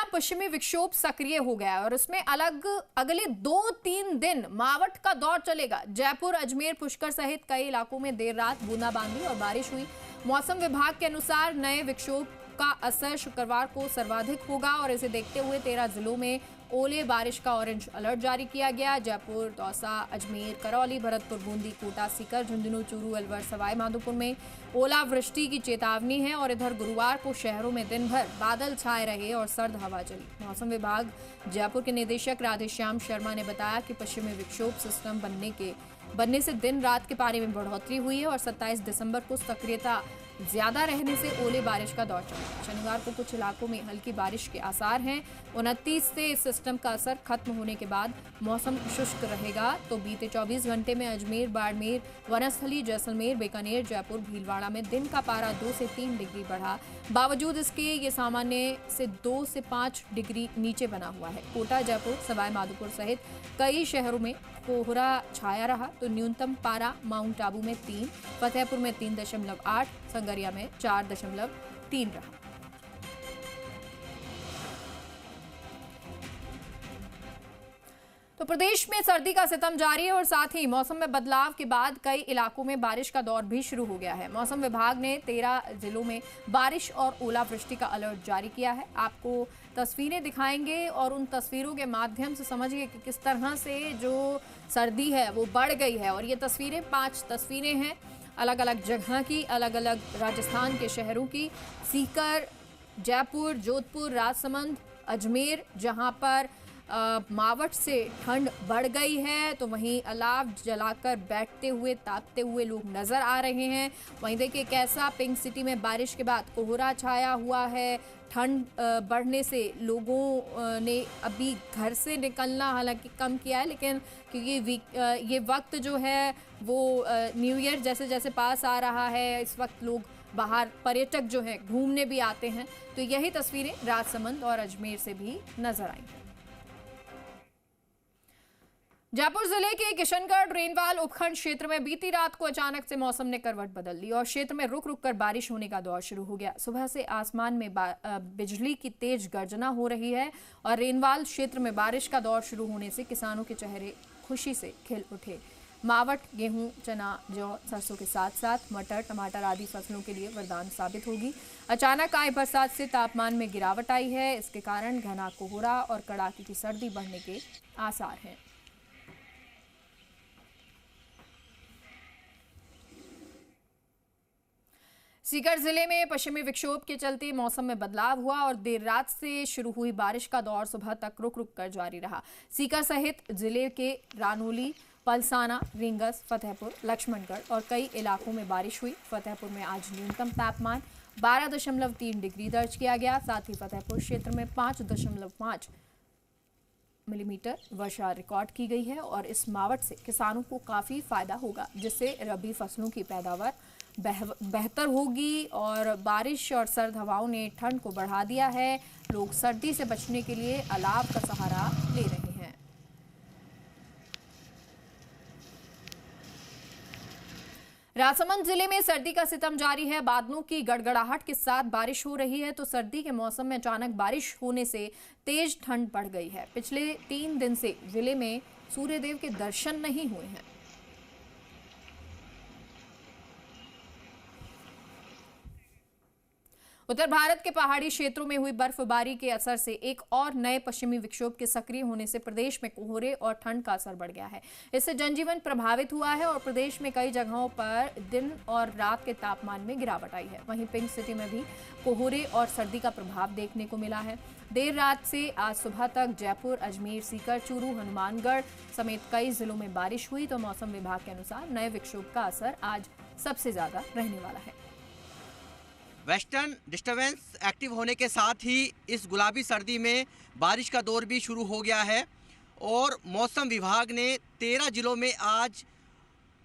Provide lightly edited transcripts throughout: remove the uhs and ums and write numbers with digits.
पश्चिमी विक्षोभ सक्रिय हो गया है और इसमें अगले 2-3 दिन मावठ का दौर चलेगा। जयपुर, अजमेर, पुष्कर सहित कई इलाकों में देर रात बूंदाबांदी और बारिश हुई। मौसम विभाग के अनुसार नए विक्षोभ का असर शुक्रवार को सर्वाधिक होगा और इसे देखते हुए 13 जिलों में ओले बारिश का ऑरेंज अलर्ट जारी किया गया। जयपुर, दौसा, अजमेर, करौली, भरतपुर, बूंदी, कोटा, सीकर, झुंझुनू, चूरू, अलवर, सवाई माधोपुर में ओलावृष्टि की चेतावनी है और इधर गुरुवार को शहरों में दिन भर बादल छाए रहे और सर्द हवा चली। मौसम विभाग जयपुर के निदेशक राधेश्याम शर्मा ने बताया कि पश्चिमी विक्षोभ सिस्टम बनने से दिन रात के पारे में बढ़ोतरी हुई है और 27 दिसंबर को सक्रियता ज्यादा रहने से ओले बारिश का दौर चलेगा। शनिवार को कुछ इलाकों में हल्की बारिश के आसार हैं। 29 से इस सिस्टम का असर खत्म होने के बाद मौसम शुष्क रहेगा। तो बीते 24 घंटे में अजमेर, बाड़मेर, वनस्थली, जैसलमेर, बीकानेर, जयपुर, भीलवाड़ा में दिन का पारा 2 से 3 डिग्री बढ़ा। बावजूद इसके ये सामान्य से 2 से 5 डिग्री नीचे बना हुआ है। कोटा, जयपुर, सवाई माधोपुर सहित कई शहरों में कोहरा छाया रहा। तो न्यूनतम पारा माउंट आबू में 3, फतेहपुर में 3.8, संगरिया में 4.3 रहा। तो प्रदेश में सर्दी का सितम जारी है और साथ ही मौसम में बदलाव के बाद कई इलाकों में बारिश का दौर भी शुरू हो गया है। मौसम विभाग ने 13 जिलों में बारिश और ओलावृष्टि का अलर्ट जारी किया है। आपको तस्वीरें दिखाएंगे और उन तस्वीरों के माध्यम से समझिए कि किस तरह से जो सर्दी है वो बढ़ गई है। और ये तस्वीरें 5 तस्वीरें हैं अलग अलग जगह की, अलग अलग राजस्थान के शहरों की। सीकर, जयपुर, जोधपुर, राजसमंद, अजमेर, जहां पर मावठ से ठंड बढ़ गई है तो वहीं अलाव जलाकर बैठते हुए तापते हुए लोग नजर आ रहे हैं। वहीं देखिए कैसा पिंक सिटी में बारिश के बाद कोहरा छाया हुआ है। ठंड बढ़ने से लोगों ने अभी घर से निकलना हालांकि कम किया है, लेकिन क्योंकि ये वक्त जो है वो न्यू ईयर जैसे जैसे पास आ रहा है, इस वक्त लोग बाहर पर्यटक जो है घूमने भी आते हैं। तो यही तस्वीरें राजसमंद और अजमेर से भी नजर आई। जयपुर जिले के किशनगढ़ रेनवाल उपखंड क्षेत्र में बीती रात को अचानक से मौसम ने करवट बदल ली और क्षेत्र में रुक रुक कर बारिश होने का दौर शुरू हो गया। सुबह से आसमान में बिजली की तेज गर्जना हो रही है और रेनवाल क्षेत्र में बारिश का दौर शुरू होने से किसानों के चेहरे खुशी से खिल उठे। मावठ गेहूं, चना, जौ, सरसों के साथ साथ मटर, टमाटर आदि फसलों के लिए वरदान साबित होगी। अचानक आई बरसात से तापमान में गिरावट आई है। इसके कारण घना कोहरा और कड़ाके की सर्दी बढ़ने के आसार हैं। सीकर जिले में पश्चिमी विक्षोभ के चलते मौसम में बदलाव हुआ और देर रात से शुरू हुई बारिश का दौर सुबह तक रुक रुक कर जारी रहा। सीकर सहित जिले के रानोली, पलसाना, रींगस, फतेहपुर, लक्ष्मणगढ़ और कई इलाकों में बारिश हुई। फतेहपुर में आज न्यूनतम तापमान 12.3 डिग्री दर्ज किया गया। साथ ही फतेहपुर क्षेत्र में 5.5 मिलीमीटर वर्षा रिकॉर्ड की गई है और इस मावठ से किसानों को काफ़ी फायदा होगा, जिससे रबी फसलों की पैदावार बेहतर होगी। और बारिश और सर्द हवाओं ने ठंड को बढ़ा दिया है। लोग सर्दी से बचने के लिए अलाव का सहारा ले रहे हैं। राजसमंद जिले में सर्दी का सितम जारी है। बादलों की गड़गड़ाहट के साथ बारिश हो रही है तो सर्दी के मौसम में अचानक बारिश होने से तेज ठंड बढ़ गई है। पिछले 3 दिन से जिले में सूर्यदेव के दर्शन नहीं हुए हैं। उत्तर भारत के पहाड़ी क्षेत्रों में हुई बर्फबारी के असर से एक और नए पश्चिमी विक्षोभ के सक्रिय होने से प्रदेश में कोहरे और ठंड का असर बढ़ गया है। इससे जनजीवन प्रभावित हुआ है और प्रदेश में कई जगहों पर दिन और रात के तापमान में गिरावट आई है। वहीं पिंक सिटी में भी कोहरे और सर्दी का प्रभाव देखने को मिला है। देर रात से आज सुबह तक जयपुर, अजमेर, सीकर, चूरू, हनुमानगढ़ समेत कई जिलों में बारिश हुई। तो मौसम विभाग के अनुसार नए विक्षोभ का असर आज सबसे ज्यादा रहने वाला है। वेस्टर्न डिस्टर्बेंस एक्टिव होने के साथ ही इस गुलाबी सर्दी में बारिश का दौर भी शुरू हो गया है और मौसम विभाग ने 13 जिलों में आज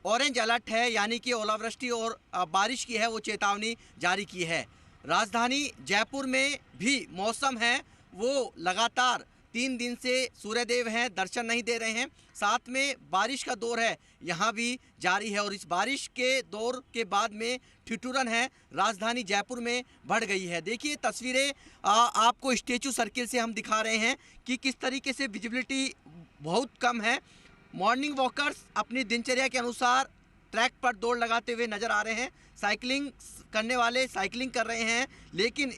ऑरेंज अलर्ट है, यानी कि ओलावृष्टि और बारिश की है वो चेतावनी जारी की है। राजधानी जयपुर में भी मौसम है वो लगातार 3 दिन से सूर्यदेव हैं, दर्शन नहीं दे रहे हैं। साथ में बारिश का दौर है यहाँ भी जारी है और इस बारिश के दौर के बाद में ठिठुरन है राजधानी जयपुर में बढ़ गई है। देखिए तस्वीरें आपको स्टेचू सर्किल से हम दिखा रहे हैं कि किस तरीके से विजिबिलिटी बहुत कम है। मॉर्निंग वॉकर्स अपनी दिनचर्या के अनुसार ट्रैक पर दौड़ लगाते हुए नज़र आ रहे हैं। साइकिलिंग करने वाले साइकिलिंग कर रहे हैं, लेकिन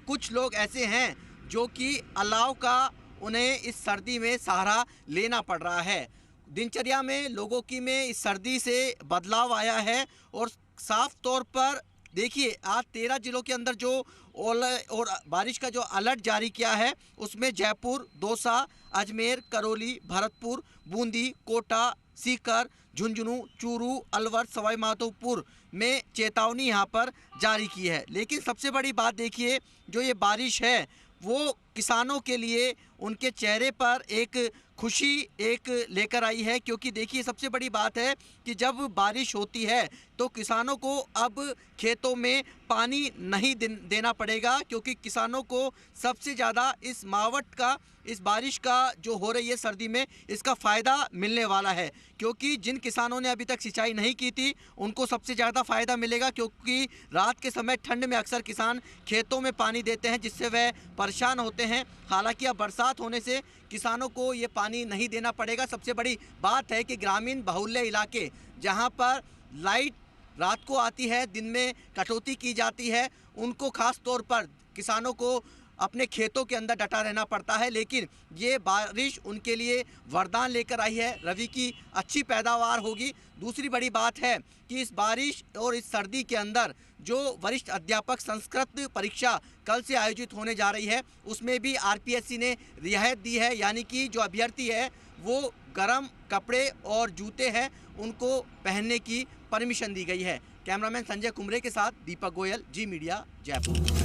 कुछ लोग ऐसे हैं जो कि अलाव का उन्हें इस सर्दी में सहारा लेना पड़ रहा है। दिनचर्या में लोगों की में इस सर्दी से बदलाव आया है और साफ तौर पर देखिए आज 13 जिलों के अंदर जो ओले और बारिश का जो अलर्ट जारी किया है उसमें जयपुर, दौसा, अजमेर, करौली, भरतपुर, बूंदी, कोटा, सीकर, झुंझुनू, चूरू, अलवर, सवाई माधोपुर में चेतावनी यहाँ पर जारी की है। लेकिन सबसे बड़ी बात देखिए, जो ये बारिश है वो किसानों के लिए उनके चेहरे पर एक खुशी एक लेकर आई है, क्योंकि देखिए सबसे बड़ी बात है कि जब बारिश होती है तो किसानों को अब खेतों में पानी नहीं देना पड़ेगा, क्योंकि किसानों को सबसे ज़्यादा इस मावठ का, इस बारिश का जो हो रही है सर्दी में, इसका फ़ायदा मिलने वाला है। क्योंकि जिन किसानों ने अभी तक सिंचाई नहीं की थी उनको सबसे ज़्यादा फ़ायदा मिलेगा, क्योंकि रात के समय ठंड में अक्सर किसान खेतों में पानी देते हैं जिससे वह परेशान होते हैं। हालांकि अब बरसात होने से किसानों को ये पानी नहीं देना पड़ेगा। सबसे बड़ी बात है कि ग्रामीण बाहुल्य इलाके जहाँ पर लाइट रात को आती है, दिन में कटौती की जाती है, उनको खास तौर पर किसानों को अपने खेतों के अंदर डटा रहना पड़ता है। लेकिन ये बारिश उनके लिए वरदान लेकर आई है, रबी की अच्छी पैदावार होगी। दूसरी बड़ी बात है कि इस बारिश और इस सर्दी के अंदर जो वरिष्ठ अध्यापक संस्कृत परीक्षा कल से आयोजित होने जा रही है उसमें भी आरपीएससी ने रियायत दी है, यानी कि जो अभ्यर्थी है वो गर्म कपड़े और जूते हैं उनको पहनने की परमिशन दी गई है। कैमरामैन संजय कुमरे के साथ दीपक गोयल, जी मीडिया, जयपुर।